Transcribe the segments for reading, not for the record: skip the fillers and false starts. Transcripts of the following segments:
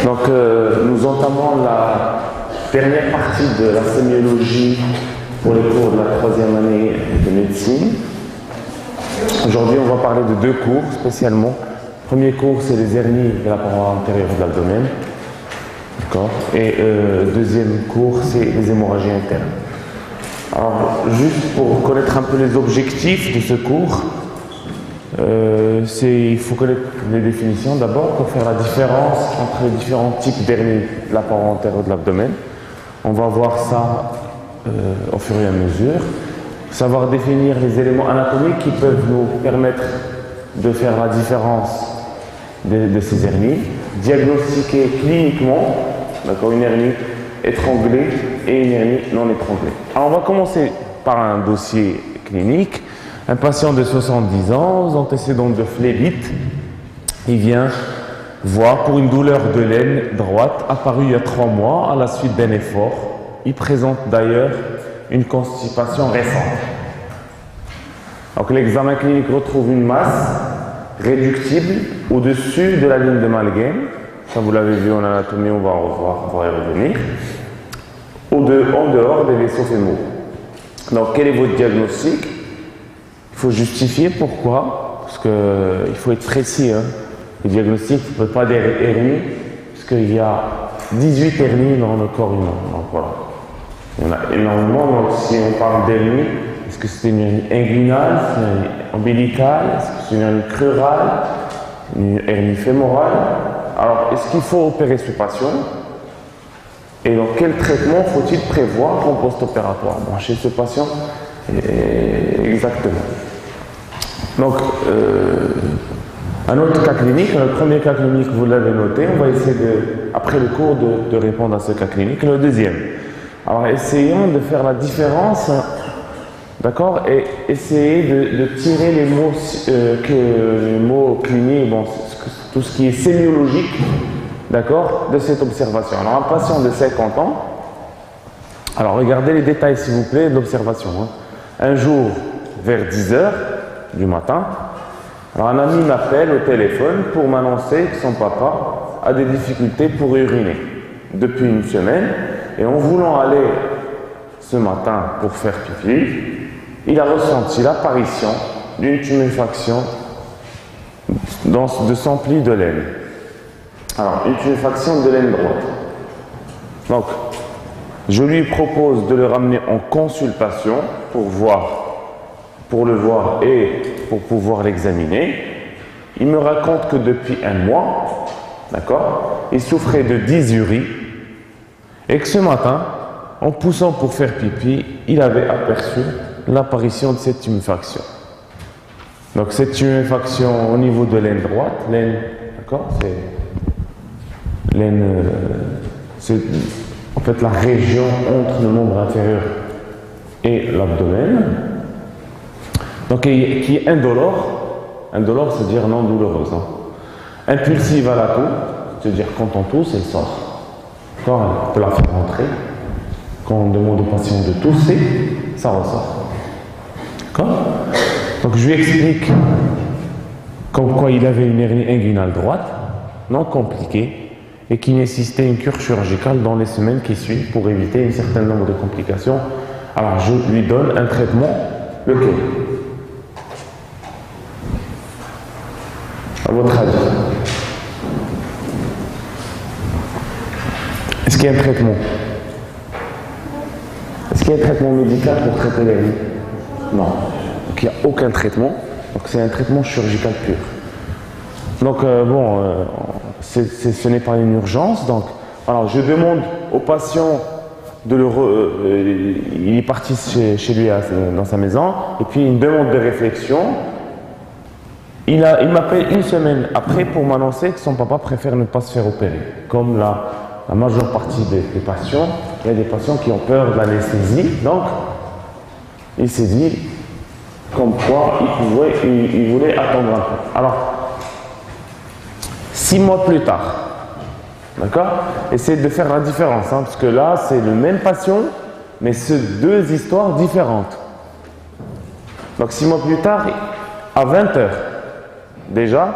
Donc, nous entamons la dernière partie de la sémiologie pour les cours de la troisième année de médecine. Aujourd'hui, on va parler de deux cours spécialement. Le premier cours, c'est les hernies de la paroi antérieure de l'abdomen. D'accord. Et deuxième cours, c'est les hémorragies internes. Alors, juste pour connaître un peu les objectifs de ce cours, il faut connaître les définitions d'abord pour faire la différence entre les différents types d'hernies de la paroi antérieure de l'abdomen. On va voir ça au fur et à mesure. Savoir définir les éléments anatomiques qui peuvent nous permettre de faire la différence de ces hernies. Diagnostiquer cliniquement, d'accord, une hernie étranglée et une hernie non étranglée. Alors on va commencer par un dossier clinique. Un patient de 70 ans, aux antécédents de phlébite, il vient voir pour une douleur de l'aine droite apparue il y a 3 mois à la suite d'un effort. Il présente d'ailleurs une constipation récente. Donc l'examen clinique retrouve une masse réductible au-dessus de la ligne de Malgame. Ça vous l'avez vu en anatomie, on va y revenir. En dehors des vaisseaux fémoraux. Donc quel est votre diagnostic? Il faut justifier pourquoi, parce qu'il faut être précis. Le diagnostic ne peut pas dire hernie, parce qu'il y a 18 hernies dans le corps humain. Donc voilà. Il y en a énormément. Donc si on parle d'hernie, est-ce que c'est une hernie inguinale, c'est une hernie ombilicale, est-ce que c'est une hernie crurale, une hernie fémorale? Alors, est-ce qu'il faut opérer ce patient? Et donc, quel traitement faut-il prévoir en post-opératoire? Bon, chez ce patient, exactement. Donc, un autre cas clinique, le premier cas clinique, vous l'avez noté, on va essayer, après le cours, de répondre à ce cas clinique. Le deuxième. Alors, essayons de faire la différence, d'accord, et essayer de tirer les mots cliniques, bon, tout ce qui est sémiologique, d'accord, de cette observation. Alors, un patient de 50 ans, alors regardez les détails s'il vous plaît de l'observation. Un jour, vers 10 h du matin, alors un ami m'appelle au téléphone pour m'annoncer que son papa a des difficultés pour uriner depuis une semaine, et en voulant aller ce matin pour faire pipi, il a ressenti l'apparition d'une tuméfaction de son pli de laine. Alors, une tuméfaction de laine droite. Donc, je lui propose de le ramener en consultation pour le voir et pour pouvoir l'examiner. Il me raconte que depuis 1 mois, d'accord, il souffrait de dysurie et que ce matin, en poussant pour faire pipi, il avait aperçu l'apparition de cette tuméfaction. Donc cette tuméfaction au niveau de l'aine droite, d'accord, c'est en fait la région entre le membre inférieur et l'abdomen, donc qui est indolore, c'est-à-dire non douloureuse, impulsive à la toux, c'est-à-dire quand on tousse, elle sort. Quand on peut la faire rentrer, quand on demande au patient de tousser, ça ressort. D'accord? Donc je lui explique comme quoi il avait une hernie inguinale droite, non compliquée, et qui nécessitait une cure chirurgicale dans les semaines qui suivent pour éviter un certain nombre de complications. Alors je lui donne un traitement, lequel? À votre avis? Est-ce qu'il y a un traitement? Est-ce qu'il y a un traitement médical pour traiter l'hernie? Non. Donc il n'y a aucun traitement. Donc c'est un traitement chirurgical pur. Donc ce n'est pas une urgence. Donc alors je demande au patient il est parti chez lui dans sa maison, et puis une demande de réflexion. Il m'appelle 1 semaine après pour m'annoncer que son papa préfère ne pas se faire opérer. Comme la majeure partie des patients, il y a des patients qui ont peur de l'anesthésie, donc il s'est dit comme quoi il voulait attendre un peu. Alors, 6 mois plus tard, d'accord, essayez de faire la différence, parce que là c'est le même patient, mais c'est 2 histoires différentes. Donc 6 mois plus tard, à 20 h, déjà,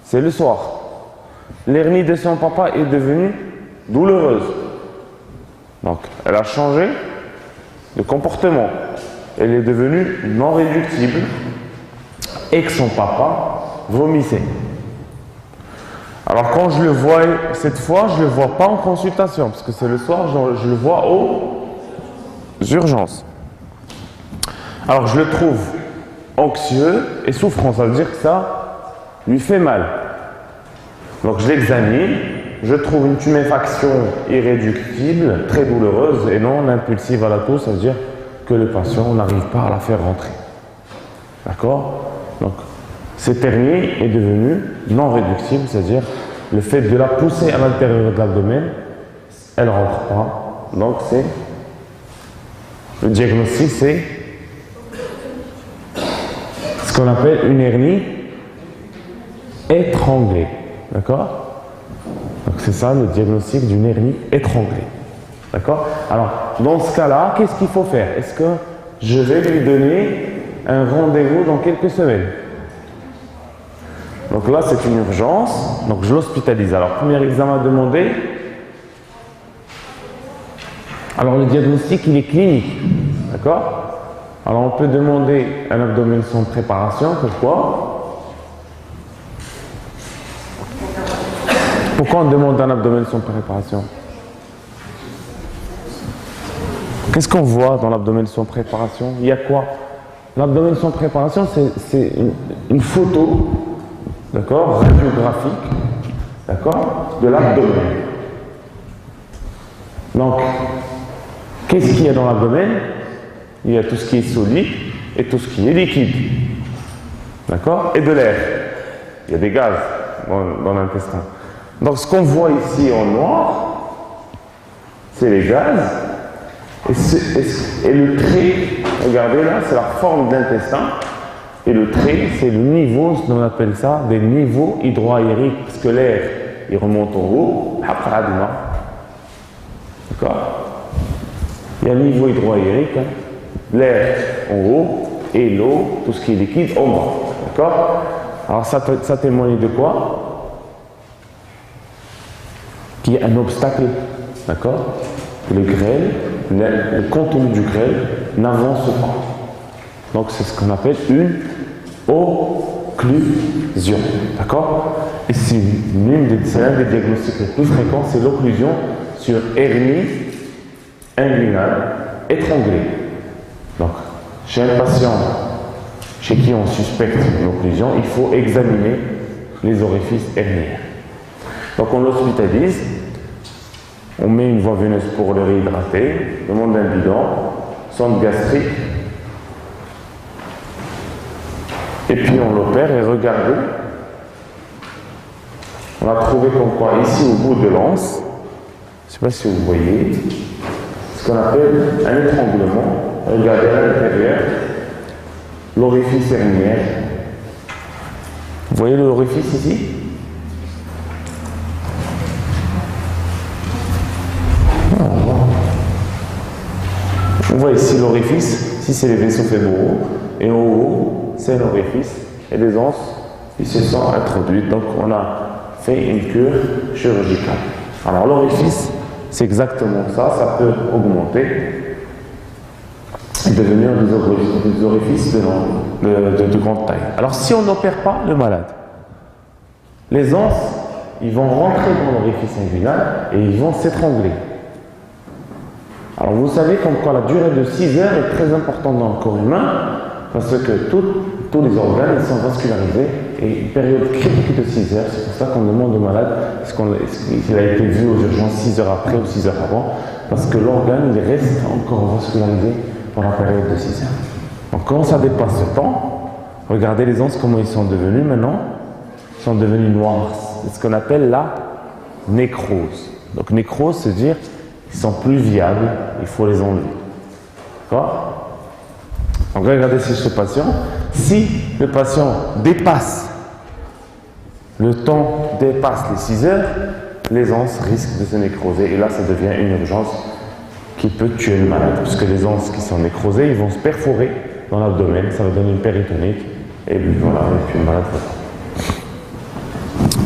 c'est le soir. l'hernie de son papa est devenue douloureuse. Donc, elle a changé de comportement. Elle est devenue non réductible et que son papa vomissait. Alors, quand je le vois, cette fois, je ne le vois pas en consultation, parce que c'est le soir, je le vois aux urgences. Alors, je le trouve anxieux et souffrant, ça veut dire que ça lui fait mal. Donc, je l'examine, je trouve une tuméfaction irréductible, très douloureuse et non impulsive à la toux, ça veut dire que le patient n'arrive pas à la faire rentrer. D'accord? Donc, cette hernie est devenue non réductible, c'est-à-dire le fait de la pousser à l'intérieur de l'abdomen, elle ne rentre pas. Donc, c'est le diagnostic, c'est ce qu'on appelle une hernie étranglée. D'accord? Donc c'est ça le diagnostic d'une hernie étranglée. D'accord? Alors, dans ce cas-là, qu'est-ce qu'il faut faire? Est-ce que je vais lui donner un rendez-vous dans quelques semaines? Donc là, c'est une urgence. Donc je l'hospitalise. Alors, premier examen demandé. Alors, le diagnostic, il est clinique. D'accord? Alors, on peut demander un abdomen sans préparation. Pourquoi? Pourquoi on demande un abdomen sans préparation? Qu'est-ce qu'on voit dans l'abdomen sans préparation? Il y a quoi? L'abdomen sans préparation, c'est une photo, d'accord, radiographique, d'accord, de l'abdomen. Donc, qu'est-ce qu'il y a dans l'abdomen? Il y a tout ce qui est solide et tout ce qui est liquide, d'accord, et de l'air. Il y a des gaz dans l'intestin. Donc, ce qu'on voit ici en noir, c'est les gaz. Et le trait, regardez là, c'est la forme de l'intestin. Et le trait, c'est le niveau, on appelle ça des niveaux hydroaériques. Parce que l'air, il remonte en haut. D'accord? Il y a un niveau hydroaérique. Hein. L'air en haut et l'eau, tout ce qui est liquide, en bas. D'accord? Alors, ça témoigne de quoi? Qu'il y a un obstacle. D'accord? Le grêle, le contenu du grêle n'avance pas. Donc c'est ce qu'on appelle une occlusion. D'accord? Et c'est l'un des diagnostics les plus fréquents, c'est l'occlusion sur hernie inguinale étranglée. Donc, chez un patient chez qui on suspecte une occlusion, il faut examiner les orifices herniens. Donc on l'hospitalise. On met une voie veineuse pour le réhydrater, demande un bidon, sonde gastrique, et puis on l'opère et regardez. On a trouvé comme quoi ici au bout de l'anse, je ne sais pas si vous voyez, ce qu'on appelle un étranglement. Regardez à l'intérieur, l'orifice hernière. Vous voyez l'orifice ici? On voit ici l'orifice, ici c'est les vaisseaux fémoraux, et en haut c'est l'orifice, et les anses, ils se sont introduites, donc on a fait une cure chirurgicale. Alors l'orifice, c'est exactement ça, ça peut augmenter et devenir des orifices de grande taille. Alors si on n'opère pas le malade, les anses, ils vont rentrer dans l'orifice inguinal et ils vont s'étrangler. Alors vous savez comme quoi la durée de 6 heures est très importante dans le corps humain parce que tous les organes ils sont vascularisés et une période critique de 6 heures, c'est pour ça qu'on demande au malade est-ce qu'il a été vu aux urgences 6 heures après ou 6 heures avant parce que l'organe il reste encore vascularisé pour la période de 6 heures. Donc quand ça dépasse ce temps, regardez les anses comment ils sont devenus maintenant, ils sont devenus noirs, c'est ce qu'on appelle la nécrose. Donc nécrose c'est dire ils sont plus viables, il faut les enlever. D'accord? Donc regardez chez ce patient, si le patient dépasse, le temps dépasse les 6 heures, les anses risquent de se nécroser et là ça devient une urgence qui peut tuer le malade puisque les anses qui sont nécrosées, ils vont se perforer dans l'abdomen, ça va donner une péritonite et puis voilà, et puis le malade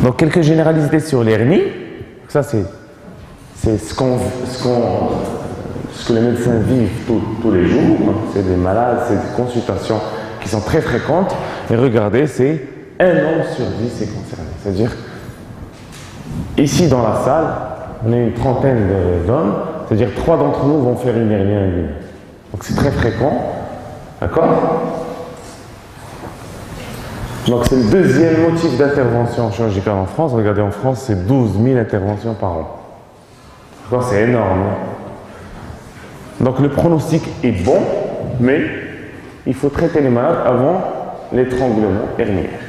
va. Donc, quelques généralités sur l'hernie. Ça, c'est ce que les médecins vivent tous les jours. C'est des malades, c'est des consultations qui sont très fréquentes. Et regardez, c'est 1 homme sur 10 est concerné. C'est-à-dire, ici dans la salle, on est une trentaine d'hommes. C'est-à-dire 3 d'entre nous vont faire une hernie inguinale. Donc c'est très fréquent. D'accord? Donc c'est le deuxième motif d'intervention chirurgicale en France. Regardez, en France, c'est 12 000 interventions par an. D'accord? C'est énorme. Donc le pronostic est bon, mais il faut traiter les malades avant l'étranglement herniaire.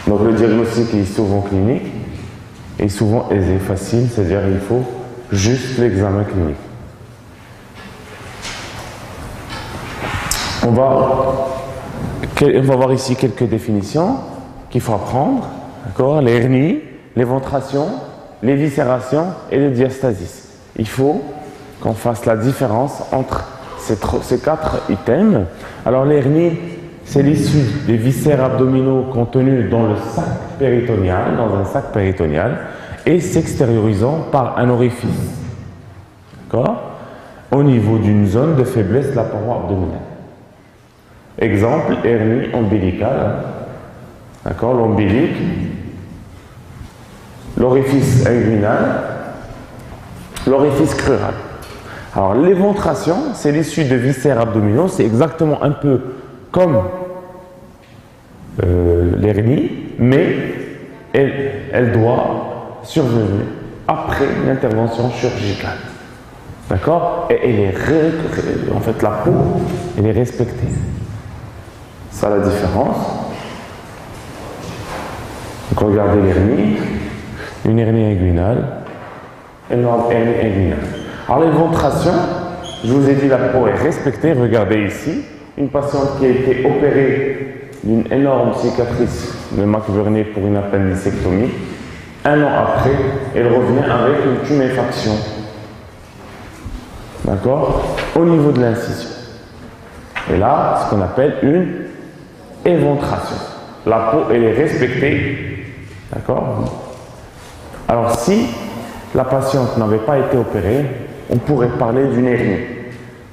Donc le diagnostic est souvent clinique et souvent aisé, facile, c'est-à-dire il faut juste l'examen clinique. On va voir ici quelques définitions qu'il faut apprendre. D'accord? Les hernies, l'éventration, l'éviscération et le diastasis. Il faut qu'on fasse la différence entre ces 4 items. Alors l'hernie, c'est l'issue des viscères abdominaux contenus dans le sac péritonéal, dans un sac péritonéal, et s'extériorisant par un orifice. D'accord? Au niveau d'une zone de faiblesse de la paroi abdominale. Exemple, hernie ombilicale. D'accord? L'ombilique, l'orifice inguinal, l'orifice crural. Alors, l'éventration, c'est l'issue de viscères abdominaux, c'est exactement un peu comme l'hernie, mais elle doit survenir après l'intervention chirurgicale. D'accord? Et elle est en fait, la peau, elle est respectée. Ça, la différence. Donc, regardez l'hernie, une hernie inguinale, et une hernie inguinale. Alors, l'éventration, je vous ai dit, la peau est respectée. Regardez ici, une patiente qui a été opérée d'une énorme cicatrice de McBurney pour une appendicectomie. 1 an après, elle revient avec une tuméfaction. D'accord? Au niveau de l'incision. Et là, ce qu'on appelle une éventration. La peau, elle est respectée. D'accord? Alors, si la patiente n'avait pas été opérée, on pourrait parler d'une hernie.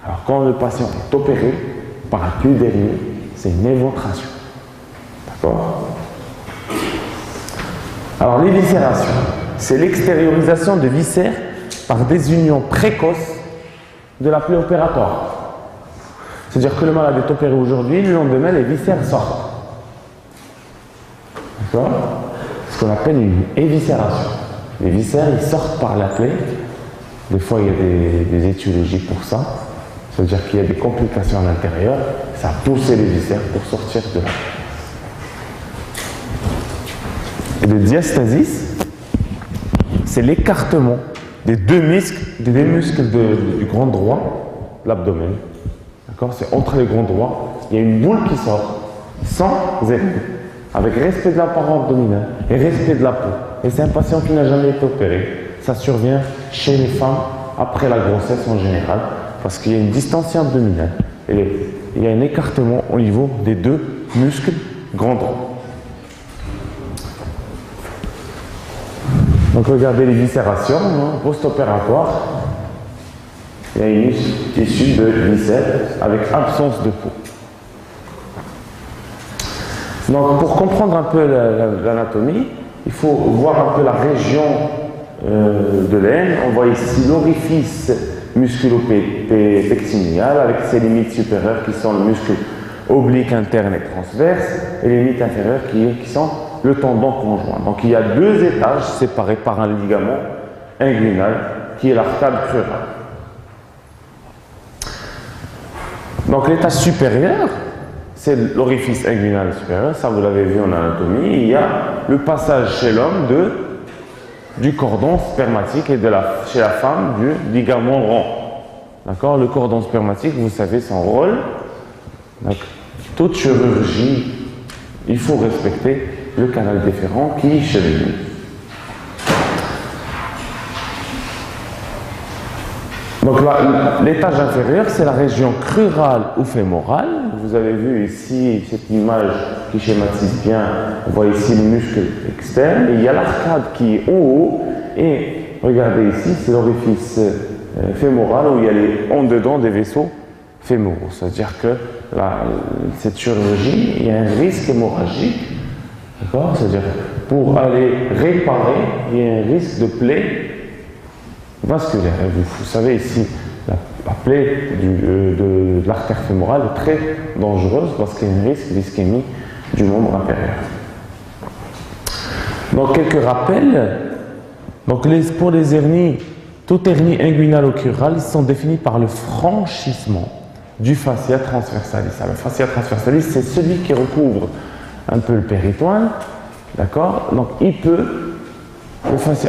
Alors, quand le patient est opéré, on ne parle plus d'hernie, c'est une éventration. D'accord? Alors, l'éviscération, c'est l'extériorisation de viscères par des unions précoces de la plaie opératoire. C'est-à-dire que le malade est opéré aujourd'hui, le lendemain, les viscères sortent. D'accord? Ce qu'on appelle une éviscération. Les viscères, ils sortent par la plaie. Des fois, il y a des étiologies pour ça. C'est-à-dire qu'il y a des complications à l'intérieur. Ça pousse les viscères pour sortir de là. Et le diastasis, c'est l'écartement des deux muscles du grand droit, l'abdomen. D'accord? C'est entre les grands droits. Il y a une boule qui sort, sans effet, avec respect de la paroi abdominale et respect de la peau. Et c'est un patient qui n'a jamais été opéré. Ça survient chez les femmes après la grossesse en général, parce qu'il y a une distension abdominale et il y a un écartement au niveau des deux muscles grands droits. Donc regardez les viscérations post-opératoires. Il y a une issue de viscères avec absence de peau. Donc pour comprendre un peu l'anatomie, il faut voir un peu la région de l'aine. On voit ici l'orifice musculo-pectinéal avec ses limites supérieures qui sont le muscle oblique interne et transverse et les limites inférieures qui sont le tendon conjoint. Donc il y a 2 étages séparés par un ligament inguinal qui est l'arcade crurale. Donc l'étage supérieur, c'est l'orifice inguinal supérieur, ça vous l'avez vu en anatomie. Il y a le passage chez l'homme du cordon spermatique et chez la femme du ligament rond. D'accord? Le cordon spermatique, vous savez son rôle. Donc, toute chirurgie, il faut respecter le canal déférent qui cheville. Donc l'étage inférieur, c'est la région crurale ou fémorale. Vous avez vu ici cette image qui schématise bien. On voit ici le muscle externe. Et il y a l'arcade qui est en haut. Et regardez ici, c'est l'orifice fémoral où il y a en dedans des vaisseaux fémoraux. C'est-à-dire que cette chirurgie, il y a un risque hémorragique. D'accord? C'est-à-dire pour aller réparer, il y a un risque de plaie vasculaire. Et vous savez ici, la plaie de l'artère fémorale est très dangereuse parce qu'il y a un risque d'ischémie du membre inférieur. Donc quelques rappels. Donc pour les hernies, toute hernie inguinale ou crurale, ils sont définis par le franchissement du fascia transversalis. Le fascia transversalis, c'est celui qui recouvre un peu le péritoine. D'accord? Donc il peut,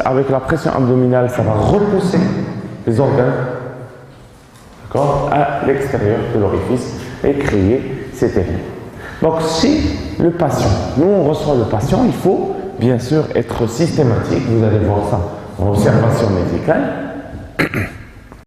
avec la pression abdominale, ça va repousser les organes, d'accord, à l'extérieur de l'orifice et créer cette hernie. Donc si le patient, nous on reçoit le patient, il faut bien sûr être systématique. Vous allez voir ça en observation médicale.